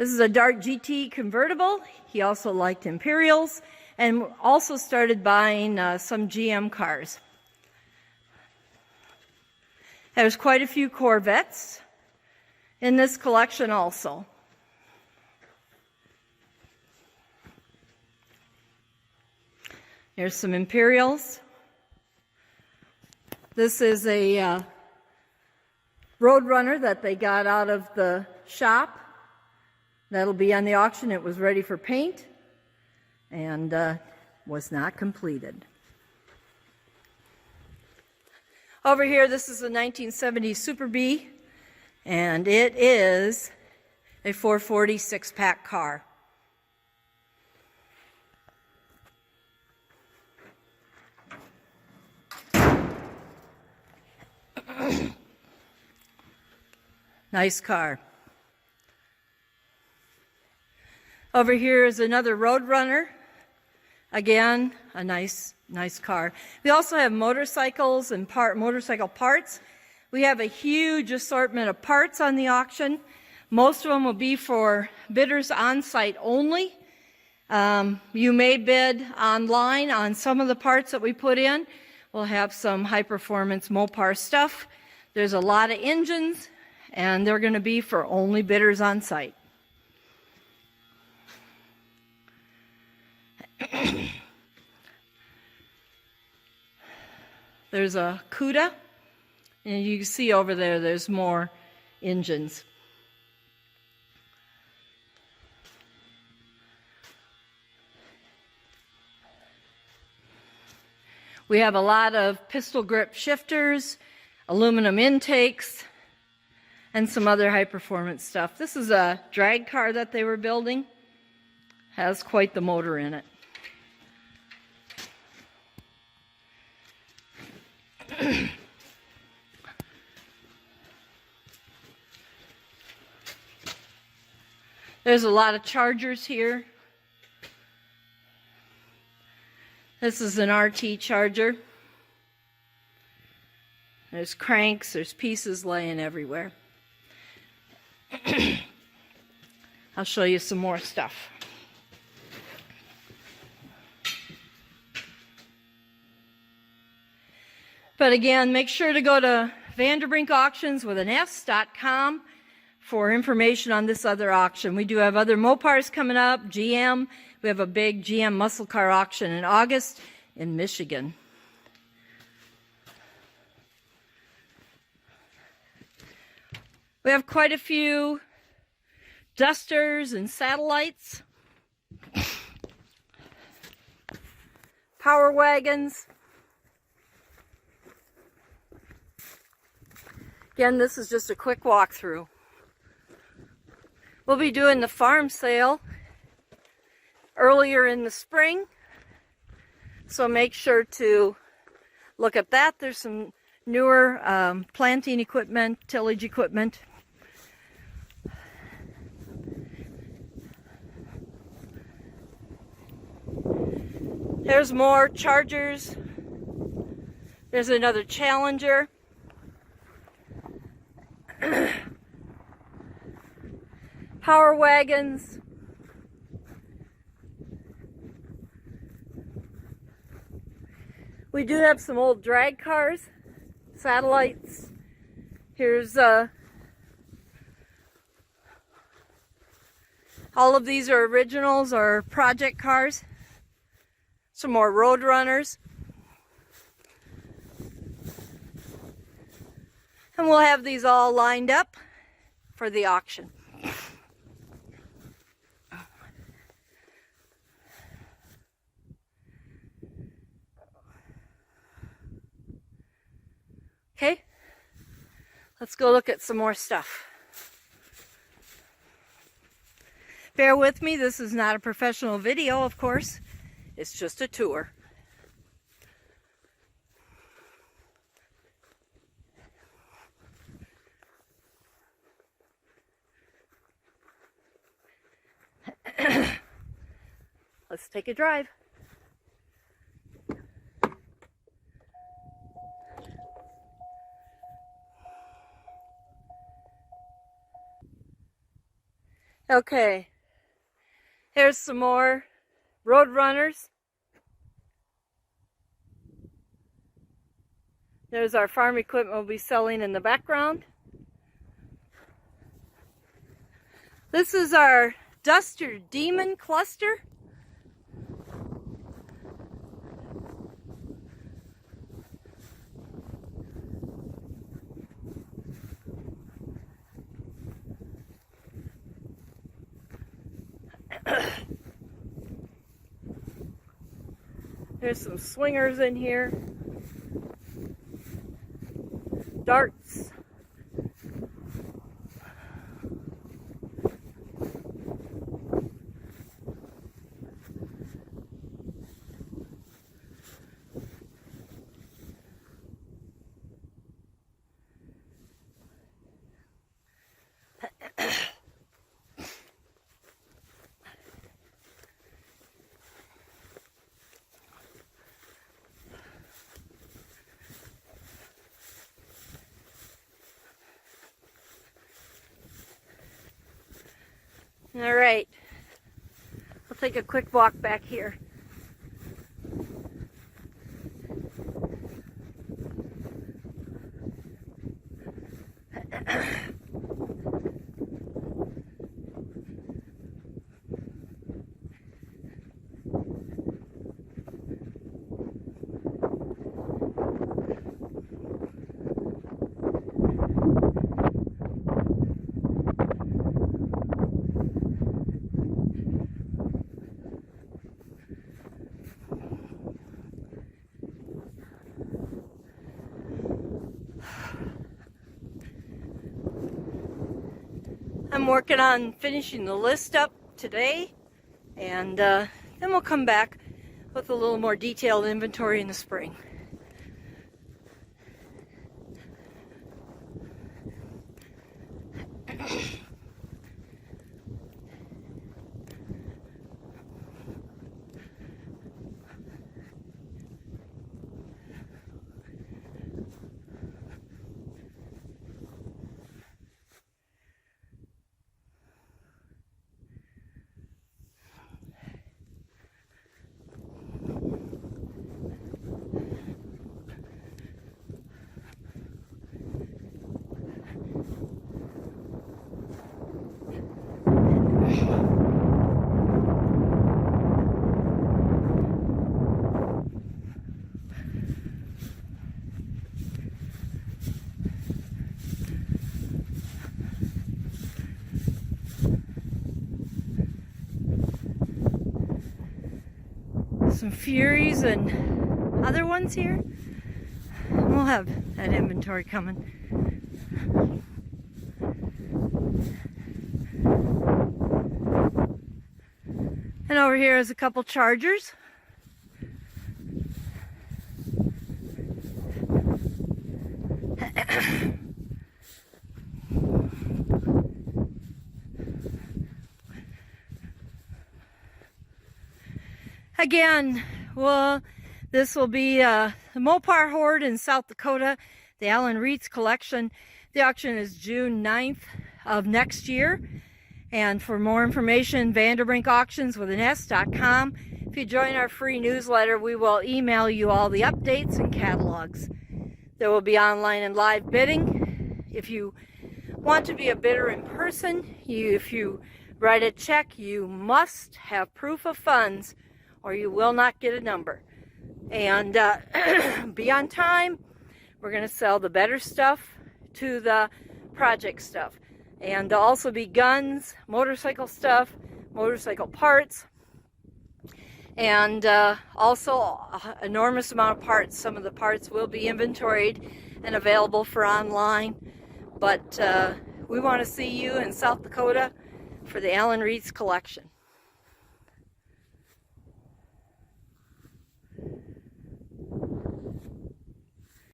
This is a Dart GT convertible. He also liked Imperials and also started buying some GM cars. There's quite a few Corvettes in this collection also. Here's some Imperials. This is a Roadrunner that they got out of the shop. That'll be on the auction. It was ready for paint and was not completed. Over here, this is a 1970 Super Bee, and it is a 440 six-pack car. Nice car. Over here is another Roadrunner. Again, a nice car. We also have motorcycles and motorcycle parts. We have a huge assortment of parts on the auction. Most of them will be for bidders on site only. You may bid online on some of the parts that we put in. We'll have some high performance Mopar stuff. There's a lot of engines, and they're going to be for only bidders on site. There's a Cuda, and you can see over there there's more engines. We have a lot of pistol grip shifters, aluminum intakes, and some other high performance stuff. This is a drag car that they were building. Has quite the motor in it. There's a lot of Chargers here. This is an RT Charger. There's cranks, there's pieces laying everywhere. I'll show you some more stuff. But again, make sure to go to Vanderbrink Auctions with an S.com for information on this other auction. We do have other Mopars coming up, GM. We have a big GM muscle car auction in August in Michigan. We have quite a few Dusters and Satellites, Power Wagons. Again, this is just a quick walkthrough. We'll be doing the farm sale earlier in the spring, so make sure to look at that. There's some newer planting equipment, tillage equipment. There's more Chargers. There's another Challenger. Power Wagons. We do have some old drag cars, Satellites. Here's all of these are originals or project cars. Some more Roadrunners. And we'll have these all lined up for the auction. Okay, let's go look at some more stuff. Bear with me, this is not a professional video, of course. It's just a tour. Let's take a drive. Okay, here's some more road runners. There's our farm equipment we'll be selling in the background. This is our Duster Demon cluster. There's some swingers in here. Darts. All right, I'll take a quick walk back here. I'm working on finishing the list up today, and then we'll come back with a little more detailed inventory in the spring. Some Furies and other ones here. We'll have that inventory coming. And over here is a couple Chargers. Again, well, this will be the Mopar Horde in South Dakota, the Alan Reitz collection. The auction is June 9th of next year. And for more information, vanderbrinkauctions.com. If you join our free newsletter, we will email you all the updates and catalogs. There will be online and live bidding. If you want to be a bidder in person, if you write a check, you must have proof of funds or you will not get a number. And be on time. We're going to sell the better stuff to the project stuff. And there'll also be guns, motorcycle stuff, motorcycle parts, and also an enormous amount of parts. Some of the parts will be inventoried and available for online. But we want to see you in South Dakota for the Alan Reitz collection.